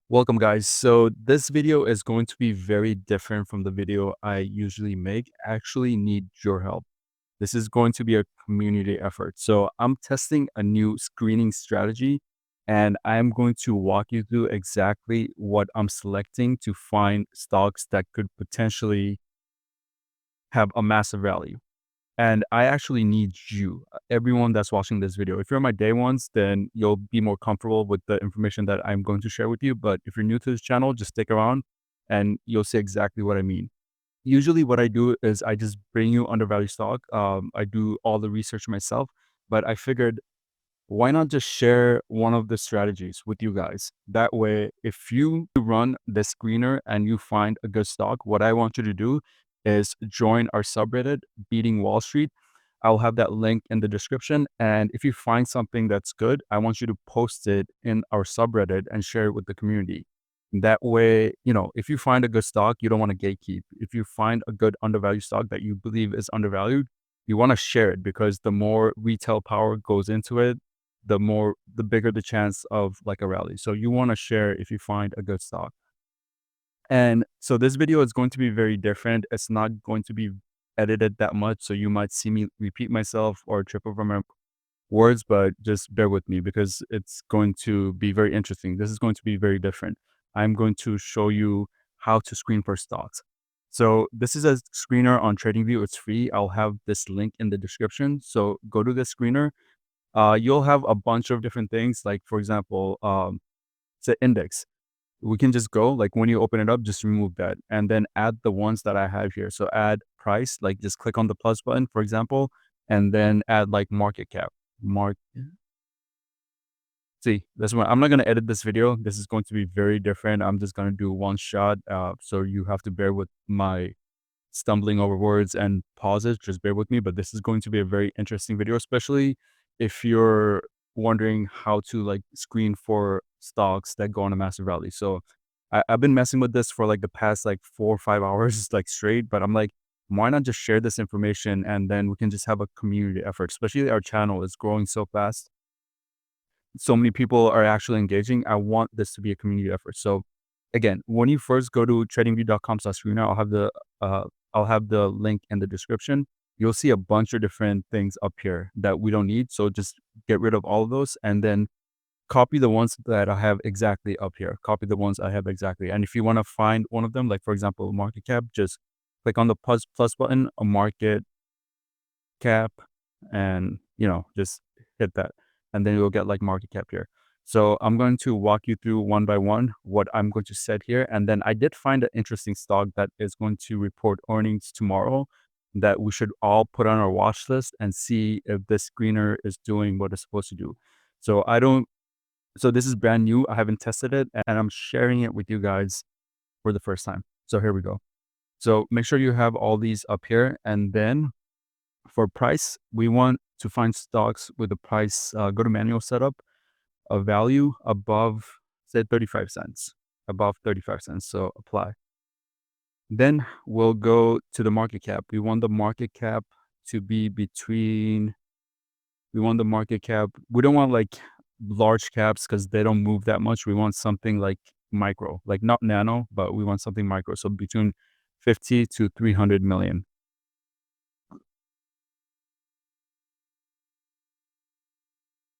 Welcome guys. So this video is going to be very different from the video I usually make. I actually need your help. This is going to be a community effort. So I'm testing a new screening strategy and I'm going to walk you through exactly what I'm selecting to find stocks that could potentially have a massive value. And I actually need you, everyone that's watching this video. If you're my day ones, then you'll be more comfortable with the information that I'm going to share with you. But if you're new to this channel, just stick around and you'll see exactly what I mean. Usually what I do is I just bring you undervalued stock. I do all the research myself, but I figured why not just share one of the strategies with you guys? That way, if you run the screener and you find a good stock, what I want you to do is join our subreddit, Beating Wall Street. I'll have that link in the description. And if you find something that's good, I want you to post it in our subreddit and share it with the community. That way, if you find a good stock, you don't want to gatekeep. If you find a good undervalued stock that you believe is undervalued, you want to share it because the more retail power goes into it, the bigger the chance of like a rally. So you want to share if you find a good stock. And so this video is going to be very different. It's not going to be edited that much. So you might see me repeat myself or trip over my words, but just bear with me because it's going to be very interesting. This is going to be very different. I'm going to show you how to screen for stocks. So this is a screener on TradingView. It's free. I'll have this link in the description. So go to the screener. You'll have a bunch of different things. Like for example, it's an index. We can just go like when you open it up, just remove that and then add the ones that I have here. So add price, like just click on the plus button, for example, and then add like market cap. Mark. See, that's why I'm not going to edit this video. This is going to be very different. I'm just going to do one shot. So you have to bear with my stumbling over words and pauses. Just bear with me. But this is going to be a very interesting video, especially if you're wondering how to like screen for stocks that go on a massive rally. So I've been messing with this for like the past like 4 or 5 hours, like straight. But I'm like, why not just share this information and then we can just have a community effort, especially our channel is growing so fast. So many people are actually engaging. I want this to be a community effort. So again, when you first go to tradingview.com/screener, uh, I'll have the link in the description. You'll see a bunch of different things up here that we don't need. So just get rid of all of those and then copy the ones that I have exactly up here. Copy the ones I have exactly. And if you want to find one of them, like for example, market cap, just click on the plus button, a market cap, and just hit that and then you'll get like market cap here. So I'm going to walk you through one by one what I'm going to set here. And then I did find an interesting stock that is going to report earnings tomorrow that we should all put on our watch list and see if this screener is doing what it's supposed to do. So I don't so this is brand new. I haven't tested it and I'm sharing it with you guys for the first time. So here we go. So make sure you have all these up here, and then for price, we want to find stocks with a price, go to manual setup, a value above, say 35 cents, above 35 cents. So apply. Then we'll go to the market cap. We want the market cap to be between, we want the market cap. We don't want like large caps because they don't move that much. We want something like micro, like not nano, but we want something micro. So between 50 to 300 million.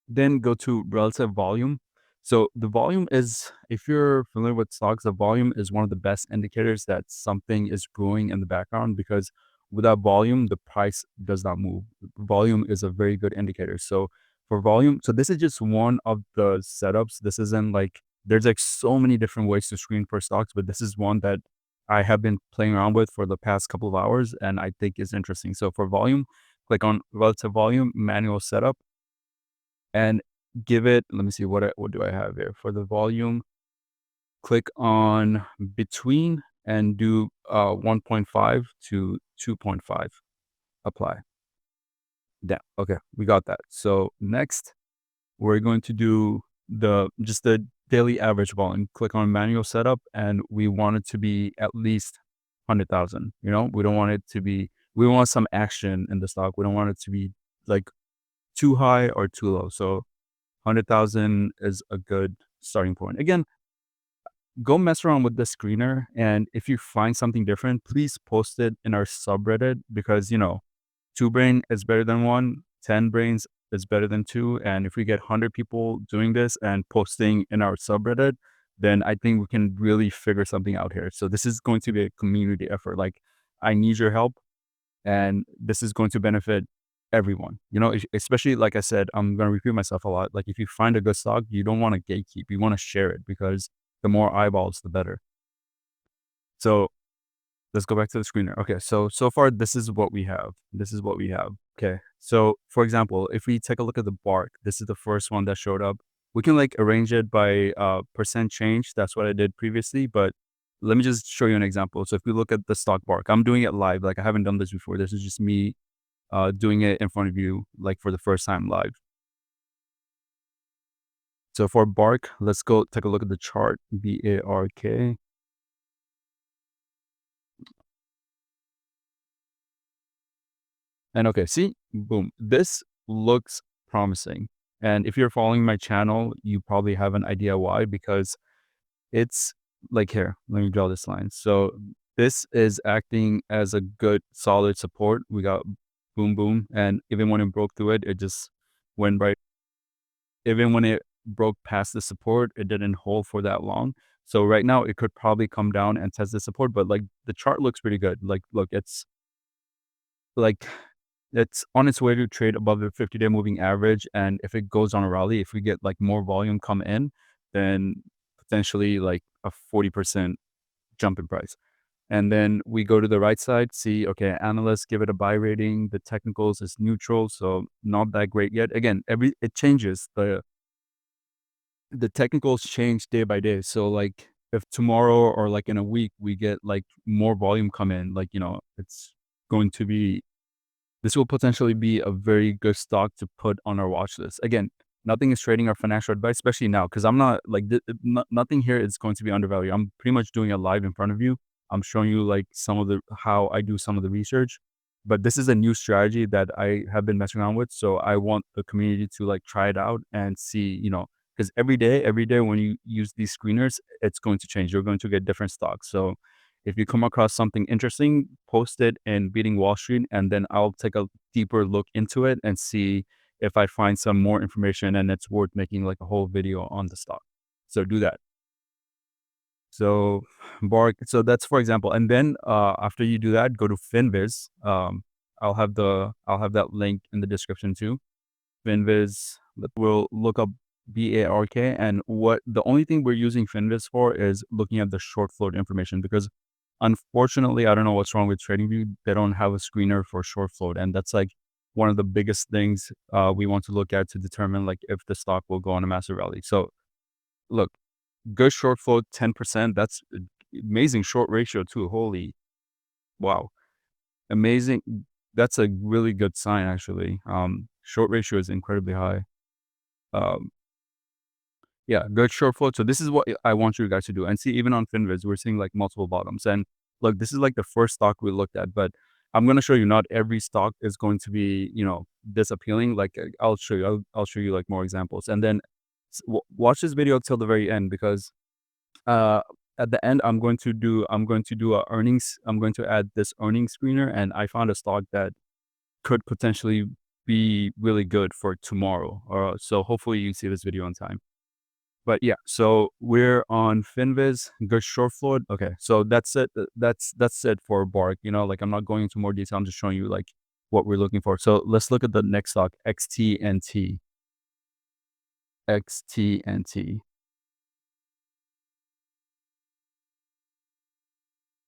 Then go to relative volume. So the volume is, if you're familiar with stocks, the volume is one of the best indicators that something is growing in the background because without volume, the price does not move. Volume is a very good indicator. So for volume, so this is just one of the setups. This isn't like, there's like so many different ways to screen for stocks, but this is one that I have been playing around with for the past couple of hours and I think is interesting. So for volume, click on relative volume, manual setup and give it, let me see, what do I have here? For the volume, click on between and do 1.5 to 2.5, apply. Yeah, okay, we got that. So next, we're going to do just the daily average volume. Click on manual setup, and we want it to be at least 100,000. We don't want it to be, we want some action in the stock. We don't want it to be like too high or too low. So 100,000 is a good starting point. Again, go mess around with the screener. And if you find something different, please post it in our subreddit because, two brain is better than one, 10 brains is better than two. And if we get 100 people doing this and posting in our subreddit, then I think we can really figure something out here. So this is going to be a community effort. Like, I need your help, and this is going to benefit everyone. Especially like I said, I'm going to repeat myself a lot. Like, if you find a good stock, you don't want to gatekeep. You want to share it because the more eyeballs, the better. So let's go back to the screener. Okay, so far this is what we have. This is what we have. Okay, so for example, if we take a look at the bark, this is the first one that showed up. We can like arrange it by percent change. That's what I did previously, but let me just show you an example. So if we look at the stock bark, I'm doing it live. Like, I haven't done this before. This is just me doing it in front of you, like for the first time live. So for bark, let's go take a look at the chart. BARK. And okay, see, boom, this looks promising. And if you're following my channel, you probably have an idea why, because it's like, here, let me draw this line. So this is acting as a good solid support. We got boom, boom. And even when it broke through it, it just went right. Even when it broke past the support, it didn't hold for that long. So right now it could probably come down and test the support, but like the chart looks pretty good. Like, look, like it's on its way to trade above the 50-day moving average. And if it goes on a rally, if we get like more volume come in, then potentially like a 40% jump in price. And then we go to the right side, see, okay, analysts give it a buy rating. The technicals is neutral, so not that great yet. Again, it changes. The technicals change day by day. So like if tomorrow or like in a week we get like more volume come in, like, it's going to be this will potentially be a very good stock to put on our watch list. Again, nothing is trading or financial advice, especially now, because I'm not like nothing here is going to be undervalued. I'm pretty much doing it live in front of you. I'm showing you like some of the how I do some of the research, but this is a new strategy that I have been messing around with. So I want the community to like try it out and see, because every day when you use these screeners, it's going to change. You're going to get different stocks. So if you come across something interesting, post it in Beating Wall Street, and then I'll take a deeper look into it and see if I find some more information and it's worth making like a whole video on the stock. So do that. So Bark, so that's for example. And then after you do that, go to Finviz. I'll have that link in the description too. Finviz, we'll look up BARK, and what the only thing we're using Finviz for is looking at the short float information, because unfortunately, I don't know what's wrong with TradingView. They don't have a screener for short float, and that's like one of the biggest things we want to look at to determine like if the stock will go on a massive rally. So look, good short float, 10%. That's amazing short ratio too. Holy wow, amazing. That's a really good sign actually. Short ratio is incredibly high. Um, Yeah, good short float. So this is what I want you guys to do. And see, even on Finviz, we're seeing like multiple bottoms. And look, this is like the first stock we looked at, but I'm going to show you not every stock is going to be, this appealing. Like, I'll show you, I'll show you like more examples. And then watch this video till the very end, because uh, at the end, I'm going to do a earnings. I'm going to add this earnings screener. And I found a stock that could potentially be really good for tomorrow. So hopefully you see this video on time. But yeah, so we're on Finviz, good short float. Okay, so that's it. That's it for Bark. Like, I'm not going into more detail. I'm just showing you like what we're looking for. So let's look at the next stock, XTNT. XTNT,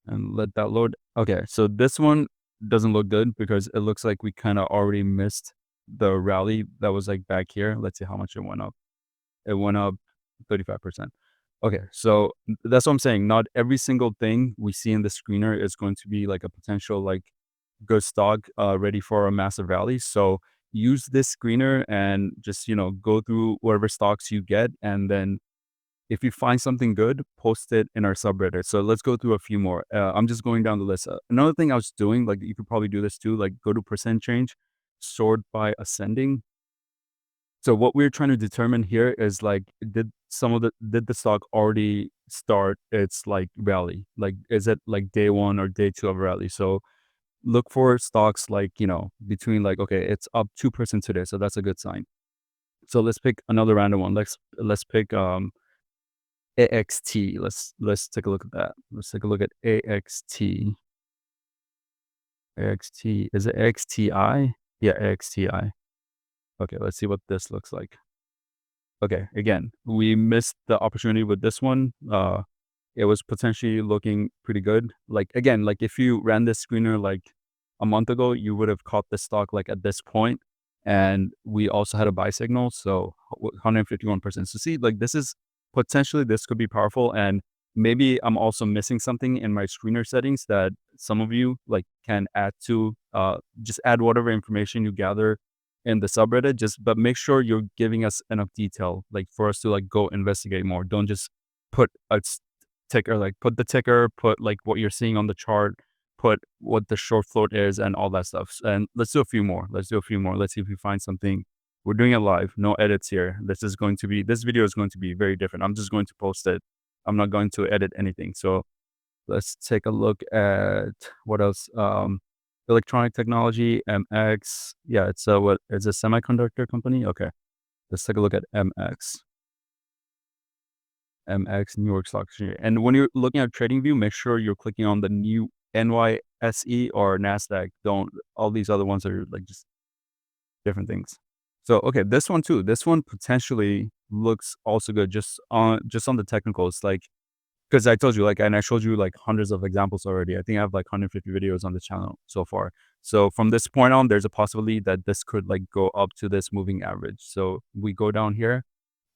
and let that load. Okay, so this one doesn't look good because it looks like we kind of already missed the rally that was like back here. Let's see how much it went up. It went up 35%. Okay, so that's what I'm saying. Not every single thing we see in the screener is going to be like a potential like good stock ready for a massive rally. So use this screener and just, go through whatever stocks you get. And then if you find something good, post it in our subreddit. So let's go through a few more. I'm just going down the list. Another thing I was doing, like you could probably do this too, like go to percent change, sort by ascending. So what we're trying to determine here is like, did the stock already start its like rally? Like, is it like day one or day two of a rally? So look for stocks like, between like, okay, it's up 2% today. So that's a good sign. So let's pick another random one. Let's pick AXT. Let's take a look at that. Let's take a look at AXT. AXT. Is it AXTI? Yeah, AXTI. Okay, let's see what this looks like. Okay, again, we missed the opportunity with this one. It was potentially looking pretty good. Like again, like if you ran this screener like a month ago, you would have caught the stock like at this point, and we also had a buy signal, so 151%. So see, like this could be powerful, and maybe I'm also missing something in my screener settings that some of you like can add to. Just add whatever information you gather in the subreddit. But make sure you're giving us enough detail, like for us to like go investigate more. Don't just put a ticker, like put the ticker, put like what you're seeing on the chart, put what the short float is and all that stuff. And let's do a few more. Let's do a few more. Let's see if we find something. We're doing it live, no edits here. This video is going to be very different. I'm just going to post it. I'm not going to edit anything. So let's take a look at what else. Electronic technology, MX. Yeah, it's a semiconductor company. Okay. Let's take a look at MX. MX, New York Stock Exchange. And when you're looking at TradingView, make sure you're clicking on the new NYSE or NASDAQ. Don't, all these other ones are like just different things. So, okay, this one too. This one potentially looks also good just on the technicals. Like, because I told you, like, and I showed you like hundreds of examples already. I think I have like 150 videos on the channel so far. So from this point on, there's a possibility that this could like go up to this moving average. So we go down here,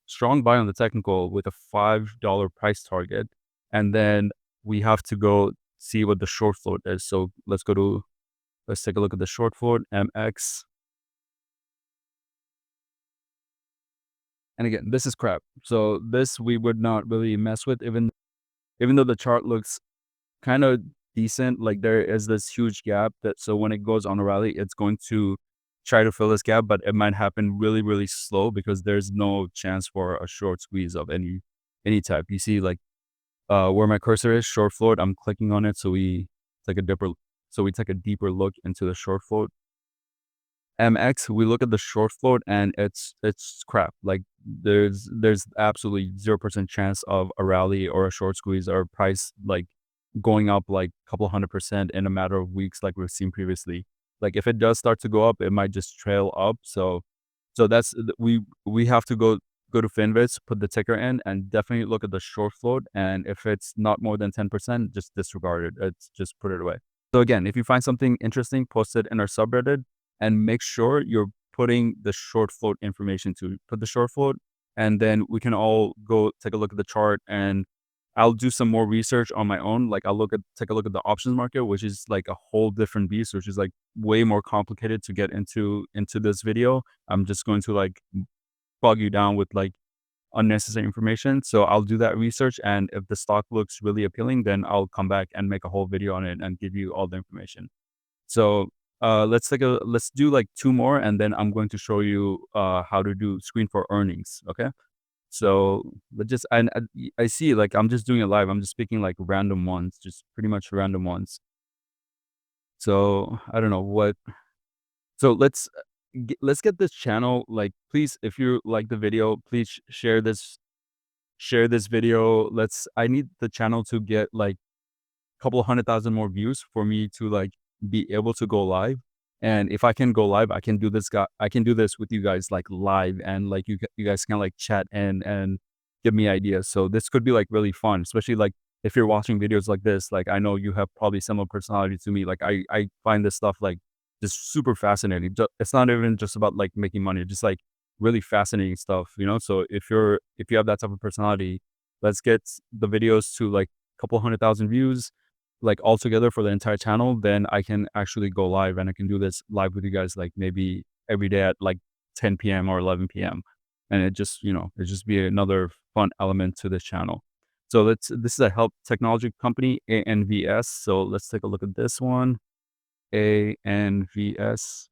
strong buy on the technical with a $5 price target. And then we have to go see what the short float is. So let's take a look at the short float, MX. And again, this is crap. So this we would not really mess with, even though the chart looks kind of decent. Like there is this huge gap that, so when it goes on a rally, it's going to try to fill this gap, but it might happen really, really slow because there's no chance for a short squeeze of any type. You see like where my cursor is, short float, I'm clicking on it. Take a deeper so we take a deeper look into the short float. MX, we look at the short float and it's crap. Like there's absolutely 0% chance of a rally or a short squeeze or price like going up like a couple 100% in a matter of weeks like we've seen previously. Like if it does start to go up, it might just trail up. So we have to go to Finviz, put the ticker in, and definitely look at the short float. And if it's not more than 10%, just disregard it. It's just put it away. So again, if you find something interesting, post it in our subreddit and make sure you're putting the short float information to put the short float. And then we can all go take a look at the chart, and I'll do some more research on my own. Like take a look at the options market, which is like a whole different beast, which is like way more complicated to get into this video. I'm just going to like bog you down with like unnecessary information. So I'll do that research, and if the stock looks really appealing, then I'll come back and make a whole video on it and give you all the information. So let's do like two more, and then I'm going to show you how to do screen for earnings. Okay. So but just I see like I'm just doing it live. I'm just picking like random ones, just pretty much random ones. So I don't know what. So let's get this channel, like, please, if you like the video, please share this video. I need the channel to get like couple 100,000 more views for me to like be able to go live. And if I can go live, I can do this with you guys like live, and like you guys can like chat and give me ideas. So this could be like really fun, especially like if you're watching videos like this. Like I know you have probably similar personality to me. Like I find this stuff like just super fascinating. It's not even just about like making money, just like really fascinating stuff. So if you have that type of personality, let's get the videos to like couple 100,000 views like all together for the entire channel. Then I can actually go live, and I can do this live with you guys like maybe every day at like 10 p.m. or 11 p.m. And it just be another fun element to this channel. So this is a health technology company, ANVS. So let's take a look at this one. ANVS.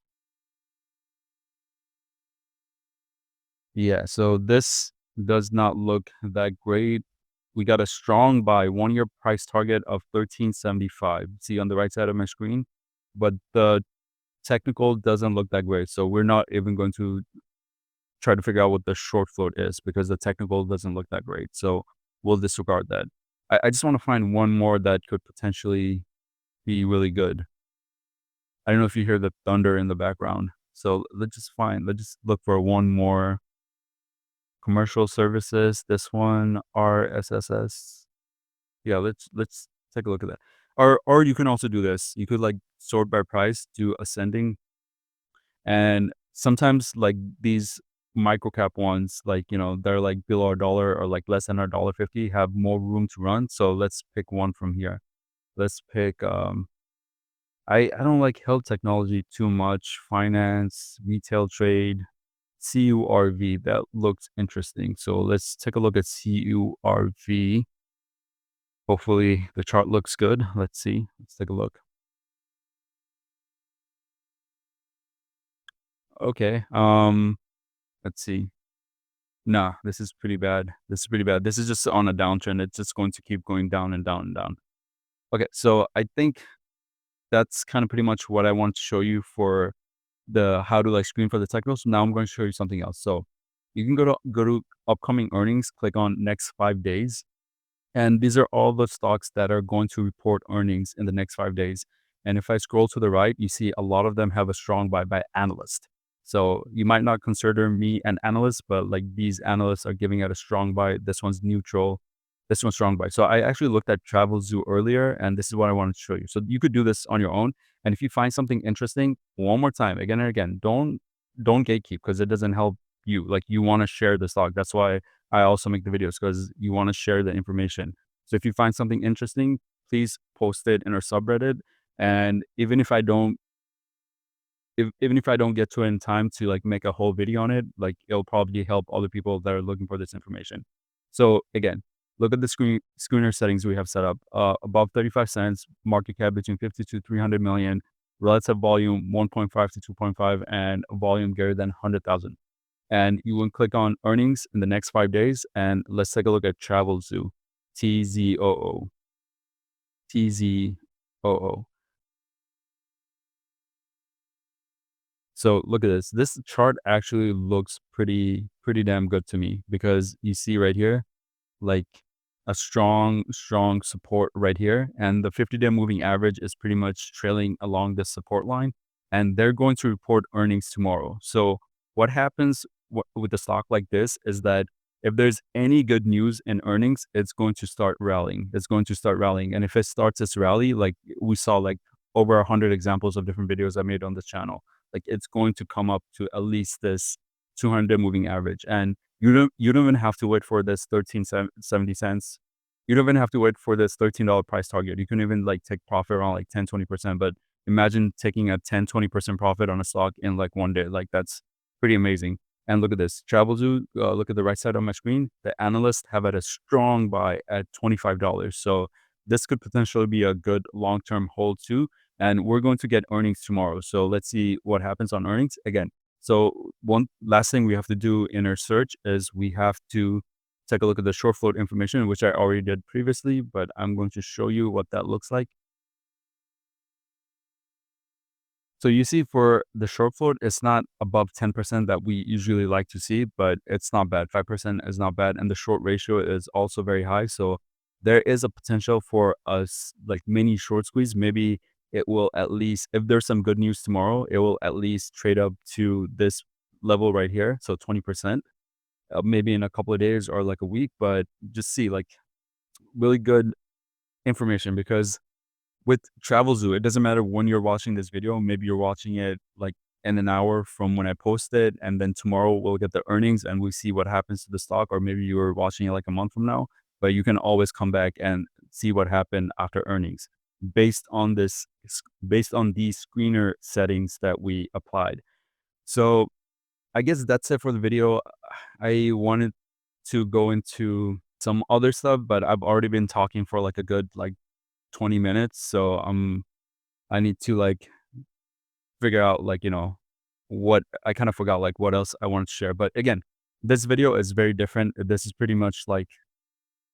Yeah, so this does not look that great. we got a strong buy, 1-year price target of 13.75. See on the right side of my screen, but the technical doesn't look that great. So we're not even going to try to figure out what the short float is because the technical doesn't look that great. So we'll disregard that. I just want to find one more that could potentially be really good. I don't know if you hear the thunder in the background. So let's just look for one more. Commercial services, this one, RSSS. Yeah, let's take a look at that. Or you can also do this. You could like sort by price, do ascending, and sometimes like these micro cap ones, like they're like below a dollar or like less than a dollar 50, have more room to run. So let's pick one from here. Let's pick I don't like health technology too much. Finance, retail trade, CURV, that looks interesting. So let's take a look at CURV. Hopefully the chart looks good. Let's see. Let's take a look. Okay. Let's see. Nah, this is pretty bad. This is pretty bad. This is just on a downtrend. It's just going to keep going down and down and down. Okay, so I think that's kind of pretty much what I want to show you for the how to like screen for the technicals. Now I'm going to show you something else. So you can go to upcoming earnings, click on next 5 days. And these are all the stocks that are going to report earnings in the next 5 days. And if I scroll to the right, you see a lot of them have a strong buy by analyst. So you might not consider me an analyst, but like these analysts are giving it a strong buy. This one's neutral. This one's strong buy. So I actually looked at Travel Zoo earlier, and this is what I wanted to show you. So you could do this on your own. And if you find something interesting, one more time, again and again, don't gatekeep because it doesn't help you. Like you want to share the stock. That's why I also make the videos because you want to share the information. So if you find something interesting, please post it in our subreddit. And even if I don't get to it in time to like make a whole video on it, like it'll probably help other people that are looking for this information. So again, look at the screener settings we have set up. Above 35 cents, market cap between 50 to 300 million, relative volume 1.5 to 2.5, and volume greater than 100,000. And you will click on earnings in the next 5 days. And let's take a look at Travel Zoo, TZOO, TZOO. So look at this. This chart actually looks pretty damn good to me because you see right here, like a strong support right here. And the 50-day moving average is pretty much trailing along this support line. And they're going to report earnings tomorrow. So what happens with a stock like this is that if there's any good news in earnings, it's going to start rallying. It's going to start rallying. And if it starts its rally, like we saw like over 100 examples of different videos I made on this channel, like it's going to come up to at least this 200 moving average. And you don't even have to wait for this 13.70 cents. You don't even have to wait for this $13 price target. You can even like take profit around like 10-20%. But imagine taking a 10-20% profit on a stock in like one day. Like that's pretty amazing. And look at this. Travel Zoo, look at the right side of my screen. The analysts have had a strong buy at $25. So this could potentially be a good long-term hold too. And we're going to get earnings tomorrow. So let's see what happens on earnings. Again, so one last thing we have to do in our search is we have to take a look at the short float information, which I already did previously, but I'm going to show you what that looks like. So you see for the short float, it's not above 10% that we usually like to see, but it's not bad. 5% is not bad. And the short ratio is also very high. So there is a potential for us like mini short squeeze. Maybe it will at least, if there's some good news tomorrow, it will at least trade up to this level right here. So 20%, maybe in a couple of days or like a week, but just see like really good information because with Travel Zoo, it doesn't matter when you're watching this video. Maybe you're watching it like in an hour from when I post it, and then tomorrow we'll get the earnings and we see what happens to the stock, or maybe you were watching it like a month from now. But you can always come back and see what happened after earnings based on based on these screener settings that we applied. So I guess that's it for the video. I wanted to go into some other stuff, but I've already been talking for like a good like 20 minutes. So I need to like figure out like, what I kind of forgot like what else I wanted to share. But again, this video is very different. This is pretty much like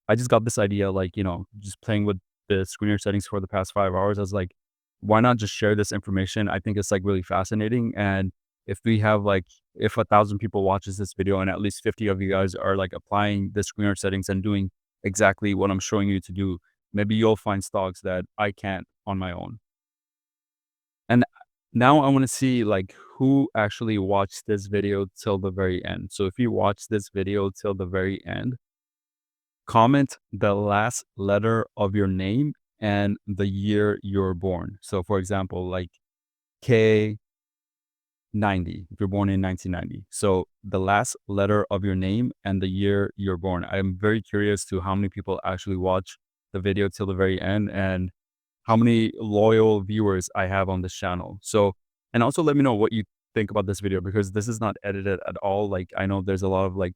I just got this idea, like, just playing with the screener settings for the past 5 hours. I was like, why not just share this information? I think it's like really fascinating. And if we have like, if 1,000 people watches this video and at least 50 of you guys are like applying the screener settings and doing exactly what I'm showing you to do, maybe you'll find stocks that I can't on my own. And now I want to see like who actually watched this video till the very end. So if you watch this video till the very end, comment the last letter of your name and the year you're born. So for example, like K90, if you're born in 1990. So the last letter of your name and the year you're born. I'm very curious to how many people actually watch the video till the very end and how many loyal viewers I have on this channel. So, and also let me know what you think about this video because this is not edited at all. Like I know there's a lot of like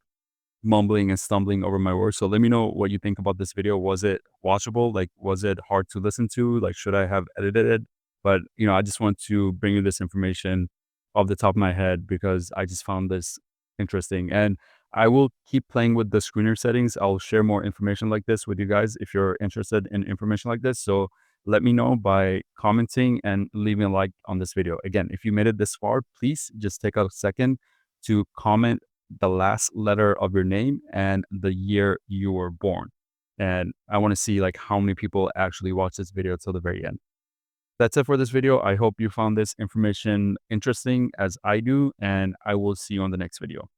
mumbling and stumbling over my words. So let me know what you think about this video. Was it watchable? Like, was it hard to listen to? Like, should I have edited it? But, I just want to bring you this information off the top of my head because I just found this interesting. And I will keep playing with the screener settings. I'll share more information like this with you guys if you're interested in information like this. So let me know by commenting and leaving a like on this video. Again, if you made it this far, please just take a second to comment the last letter of your name and the year you were born. And I want to see like how many people actually watch this video till the very end. That's it for this video. I hope you found this information interesting as I do, and I will see you on the next video.